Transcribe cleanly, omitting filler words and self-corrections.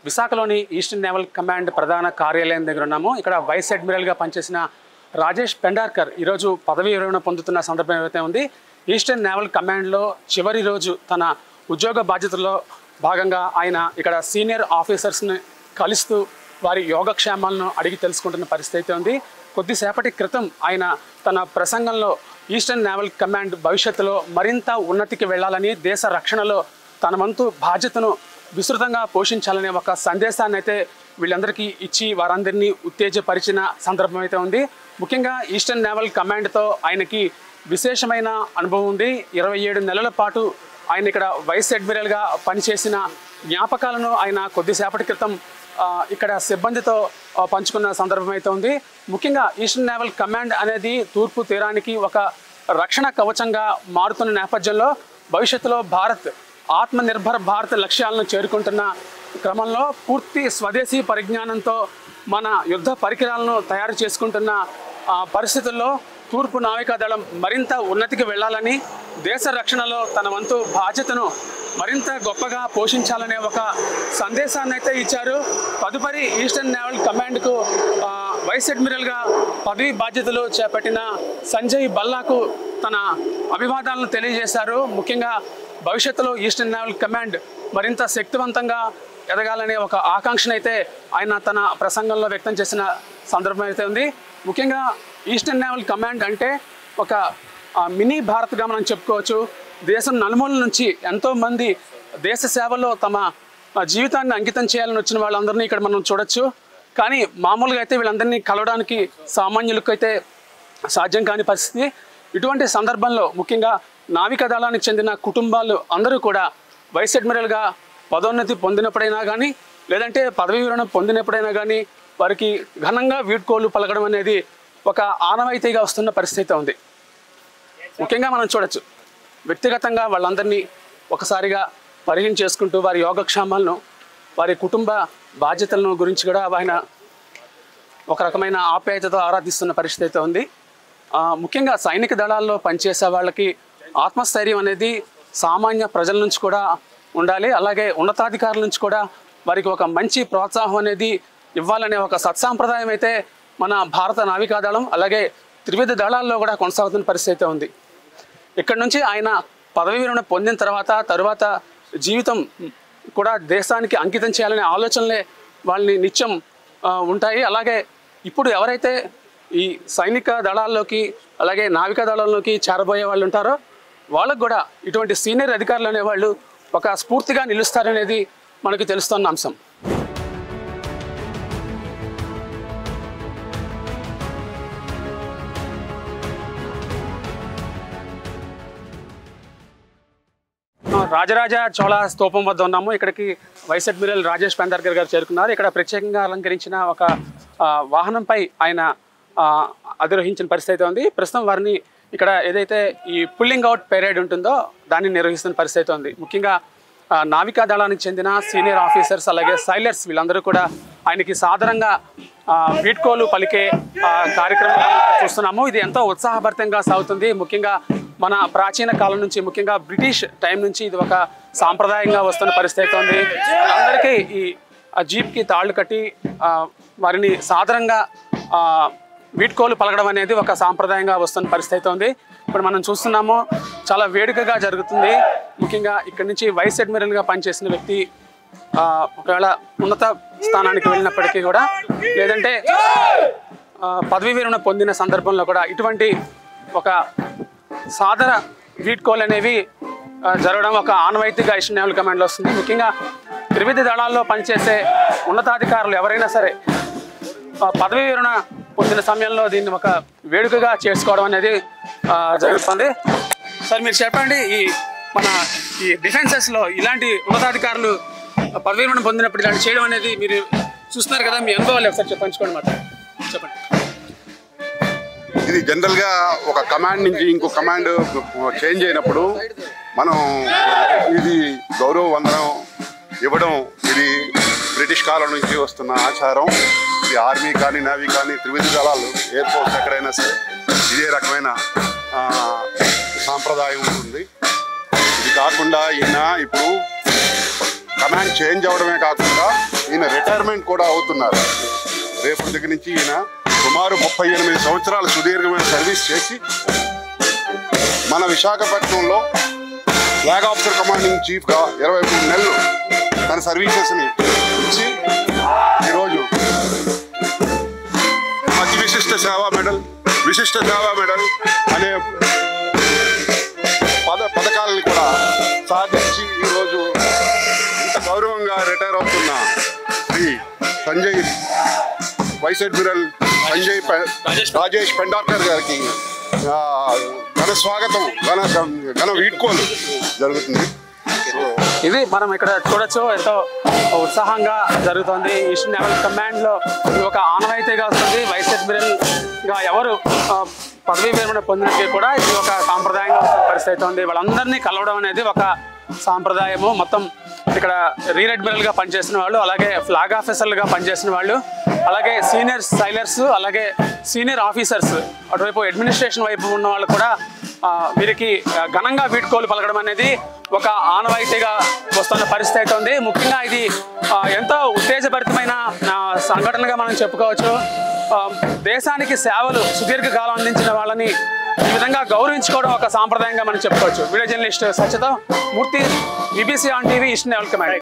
విశాఖలోని eastern Naval command ప్రధాన కార్యాలయం దగ్గర ఉన్నాము. ఇక్కడ వైస్ అడ్మిరల్గా పనిచేసిన రాజేష్ పెండార్కర్ ఈరోజు పదవీ విరమణ పొందుతున్న సందర్భం ఏదైతే ఉంది. ఈస్టర్న్ నేవల్ కమాండ్లో చివరి రోజు తన ఉద్యోగ బాధ్యతల్లో భాగంగా ఆయన ఇక్కడ సీనియర్ ఆఫీసర్స్ని కలుస్తూ వారి యోగక్షేమాలను అడిగి తెలుసుకుంటున్న పరిస్థితి ఉంది. కొద్దిసేపటి క్రితం ఆయన తన ప్రసంగంలో ఈస్టర్న్ నేవల్ కమాండ్ భవిష్యత్తులో మరింత ఉన్నతికి వెళ్ళాలని, దేశ రక్షణలో తన వంతు బాధ్యతను విస్తృతంగా పోషించాలనే ఒక సందేశాన్ని అయితే వీళ్ళందరికీ ఇచ్చి వారందరినీ ఉత్తేజపరిచిన సందర్భం అయితే ఉంది. ముఖ్యంగా ఈస్టర్న్ నేవల్ కమాండ్తో ఆయనకి విశేషమైన అనుభవం ఉంది. 27 నెలల పాటు ఆయన ఇక్కడ వైస్ అడ్మిరల్గా పనిచేసిన జ్ఞాపకాలను ఆయన కొద్దిసేపటి క్రితం ఇక్కడ సిబ్బందితో పంచుకున్న సందర్భం అయితే ఉంది. ముఖ్యంగా ఈస్టర్న్ నేవల్ కమాండ్ అనేది తూర్పు తీరానికి ఒక రక్షణ కవచంగా మారుతున్న నేపథ్యంలో భవిష్యత్తులో భారత్ ఆత్మనిర్భర్ భారత్ లక్ష్యాలను చేరుకుంటున్న క్రమంలో పూర్తి స్వదేశీ పరిజ్ఞానంతో మన యుద్ధ పరికరాలను తయారు చేసుకుంటున్న పరిస్థితుల్లో తూర్పు నావికాదళం మరింత ఉన్నతికి వెళ్ళాలని, దేశ రక్షణలో తన వంతు బాధ్యతను మరింత గొప్పగా పోషించాలనే ఒక సందేశాన్ని అయితే ఇచ్చారు. తదుపరి ఈస్టర్న్ నేవల్ కమాండ్కు వైస్ అడ్మిరల్గా పదవి బాధ్యతలు చేపట్టిన సంజయ్ బల్లాకు తన అభివాదాలను తెలియజేశారు. ముఖ్యంగా భవిష్యత్తులో ఈస్టర్న్ నేవల్ కమాండ్ మరింత శక్తివంతంగా ఎదగాలనే ఒక ఆకాంక్షను అయితే ఆయన తన ప్రసంగంలో వ్యక్తం చేసిన సందర్భం అయితే ఉంది. ముఖ్యంగా ఈస్టర్న్ నేవల్ కమాండ్ అంటే ఒక మినీ భారత్గా మనం చెప్పుకోవచ్చు. దేశం నలుమూలల నుంచి ఎంతోమంది దేశ సేవలో తమ జీవితాన్ని అంకితం చేయాలని వచ్చిన వాళ్ళందరినీ ఇక్కడ మనం చూడొచ్చు. కానీ మామూలుగా అయితే వీళ్ళందరినీ కలవడానికి సామాన్యులకు అయితే సాధ్యం కాని పరిస్థితి. ఇటువంటి సందర్భంలో ముఖ్యంగా నావికా దళానికి చెందిన కుటుంబాలు అందరూ కూడా వైస్ అడ్మిరల్గా పదోన్నతి పొందినప్పుడైనా కానీ, లేదంటే పదవీ విరమణ పొందినప్పుడైనా కానీ వారికి ఘనంగా వీడ్కోలు పలకడం అనేది ఒక ఆనవాయితీగా వస్తున్న పరిస్థితి ఉంది. ముఖ్యంగా మనం చూడొచ్చు, వ్యక్తిగతంగా వాళ్ళందరినీ ఒకసారిగా పరిగణ చేసుకుంటూ వారి యోగక్షేమాలను, వారి కుటుంబ బాధ్యతలను గురించి కూడా ఆయన ఒక రకమైన ఆప్యాయతతో ఆరాధిస్తున్న పరిస్థితి అయితే ఉంది. ముఖ్యంగా సైనిక దళాల్లో పనిచేసే వాళ్ళకి ఆత్మస్థైర్యం అనేది సామాన్య ప్రజల నుంచి కూడా ఉండాలి. అలాగే ఉన్నతాధికారుల నుంచి కూడా వారికి ఒక మంచి ప్రోత్సాహం అనేది ఇవ్వాలనే ఒక సత్సాంప్రదాయం అయితే మన భారత నావికాదళం అలాగే త్రివిధ దళాల్లో కూడా కొనసాగుతున్న పరిస్థితి ఉంది. ఇక్కడ నుంచి ఆయన పదవీ విరమణ పొందిన తరువాత జీవితం కూడా దేశానికి అంకితం చేయాలనే ఆలోచనలే వాళ్ళని నిత్యం ఉంటాయి. అలాగే ఇప్పుడు ఎవరైతే ఈ సైనిక దళాల్లోకి అలాగే నావికా దళంలోకి చేరబోయే వాళ్ళు ఉంటారో వాళ్ళకు కూడా ఇటువంటి సీనియర్ అధికారులు అనేవాళ్ళు ఒక స్ఫూర్తిగా నిలుస్తారనేది మనకు తెలుస్తున్న అంశం. రాజరాజ చోళ స్తూపం వద్ద ఉన్నాము. ఇక్కడికి వైస్ అడ్మిరల్ రాజేష్ పెండార్కర్ గారు చేరుకున్నారు. ఇక్కడ ప్రత్యేకంగా అలంకరించిన ఒక వాహనంపై ఆయన అధిరోహించిన పరిస్థితి ఉంది. ప్రస్తుతం వారిని ఇక్కడ ఏదైతే ఈ పుల్లింగ్ అవుట్ పెరేడ్ ఉంటుందో దాన్ని నిర్వహిస్తున్న పరిస్థితి ఉంది. ముఖ్యంగా నావికా దళానికి చెందిన సీనియర్ ఆఫీసర్స్ అలాగే సైలర్స్ వీళ్ళందరూ కూడా ఆయనకి సాధారణంగా వీడ్కోలు పలికే కార్యక్రమం చూస్తున్నాము. ఇది ఎంతో ఉత్సాహభరితంగా సాగుతుంది. ముఖ్యంగా మన ప్రాచీన కాలం నుంచి, ముఖ్యంగా బ్రిటిష్ టైం నుంచి ఇది ఒక సాంప్రదాయంగా వస్తున్న పరిస్థితి ఉంది. అందరికీ ఈ జీప్కి తాళ్ళు కట్టి వారిని సాధారణంగా వీడ్కోలు పలకడం అనేది ఒక సాంప్రదాయంగా వస్తున్న పరిస్థితి ఉంది. ఇప్పుడు మనం చూస్తున్నాము, చాలా వేడుకగా జరుగుతుంది. ముఖ్యంగా ఇక్కడి నుంచి వైస్ అడ్మిరల్గా పనిచేసిన వ్యక్తి ఒకవేళ ఉన్నత స్థానానికి వెళ్ళినప్పటికీ కూడా, లేదంటే పదవీ విరమణ పొందిన సందర్భంలో కూడా ఇటువంటి ఒక సాదర వీడ్కోలు అనేవి జరగడం ఒక ఆనవాయితీగా ఈస్టర్న్ నేవల్ కమాండ్లో వస్తుంది. ముఖ్యంగా త్రివిధ దళాల్లో పనిచేసే ఉన్నతాధికారులు ఎవరైనా సరే పదవీ విరమణ పొందిన సమయంలో దీన్ని ఒక వేడుకగా చేసుకోవడం అనేది జరుగుతుంది. సార్ మీరు చెప్పండి, మన డిఫెన్సెస్లో ఇలాంటి ఉన్నతాధికారులు పదవీ విరమణ పొందినప్పుడు ఇలాంటి చేయడం అనేది మీరు చూస్తున్నారు కదా, మీ అనుభవాలు ఒకసారి పంచుకోండి మాట చెప్పండి. ఇది జనరల్గా ఒక కమాండ్ నుంచి ఇంకో కమాండ్ చేంజ్ అయినప్పుడు మనం ఇది గౌరవ వందనం ఇవ్వడం ఇది బ్రిటిష్ కాలం నుంచి వస్తున్న ఆచారం. ఇది ఆర్మీ కానీ నేవీ కానీ త్రివిధ దళాలు ఎయిర్ ఫోర్స్ ఎక్కడైనా సరే ఇదే రకమైన సాంప్రదాయం ఉంటుంది. ఇది కాకుండా ఈయన ఇప్పుడు కమాండ్ చేంజ్ అవడమే కాకుండా ఈయన రిటైర్మెంట్ కూడా అవుతున్నారు. రేపు దగ్గర నుంచి ఈయన సుమారు 38 సంవత్సరాల సుదీర్ఘమైన సర్వీస్ చేసి మన విశాఖపట్నంలో ఫ్లాగ్ ఆఫీసర్ కమాండింగ్ చీఫ్గా 23 నెలలు తన సర్వీసెస్ని ఇచ్చి ఈరోజు అతి విశిష్ట సేవా మెడల్ అనే పథకాలను కూడా సాధించి ఈరోజు ఇంత గౌరవంగా రిటైర్ అవుతున్న శ్రీ సంజయ్ వైస్ అడ్మిరల్ రాజేష్ పెండార్కర్ గారికి ఘన స్వాగతం ఘన వీడ్కోలు జరుగుతుంది. ఇది మనం ఇక్కడ చూడొచ్చు, ఎంతో ఉత్సాహంగా జరుగుతుంది. ఈస్టర్న్ నేవల్ కమాండ్లో ఇది ఒక ఆనవాయితీగా వస్తుంది. వైస్ అడ్మిరల్గా ఎవరు పదవీ విరమణ పొందినట్టు కూడా ఇది ఒక సాంప్రదాయంగా పరిస్థితి ఉంది. వాళ్ళందరినీ కలవడం అనేది ఒక సాంప్రదాయము. మొత్తం ఇక్కడ రీర్ అడ్మిరల్గా పనిచేసిన వాళ్ళు, అలాగే ఫ్లాగ్ ఆఫీసర్లుగా పనిచేసిన వాళ్ళు, అలాగే సీనియర్ సైలర్స్, అలాగే సీనియర్ ఆఫీసర్స్, అటువైపు అడ్మినిస్ట్రేషన్ వైపు ఉన్న వాళ్ళు కూడా వీరికి ఘనంగా వీడ్కోలు పలకడం అనేది ఒక ఆనవాయితీగా వస్తున్న పరిస్థితి అయితే ఉంది. ముఖ్యంగా ఇది ఎంతో ఉత్తేజభరితమైన సంఘటనగా మనం చెప్పుకోవచ్చు. దేశానికి సేవలు సుదీర్ఘకాలం అందించిన వాళ్ళని ఈ విధంగా గౌరవించుకోవడం ఒక సాంప్రదాయంగా మనం చెప్పుకోవచ్చు. వీడియో జర్నలిస్ట్ సత్యతో Murthy, BBC on TV, Eastern Naval command.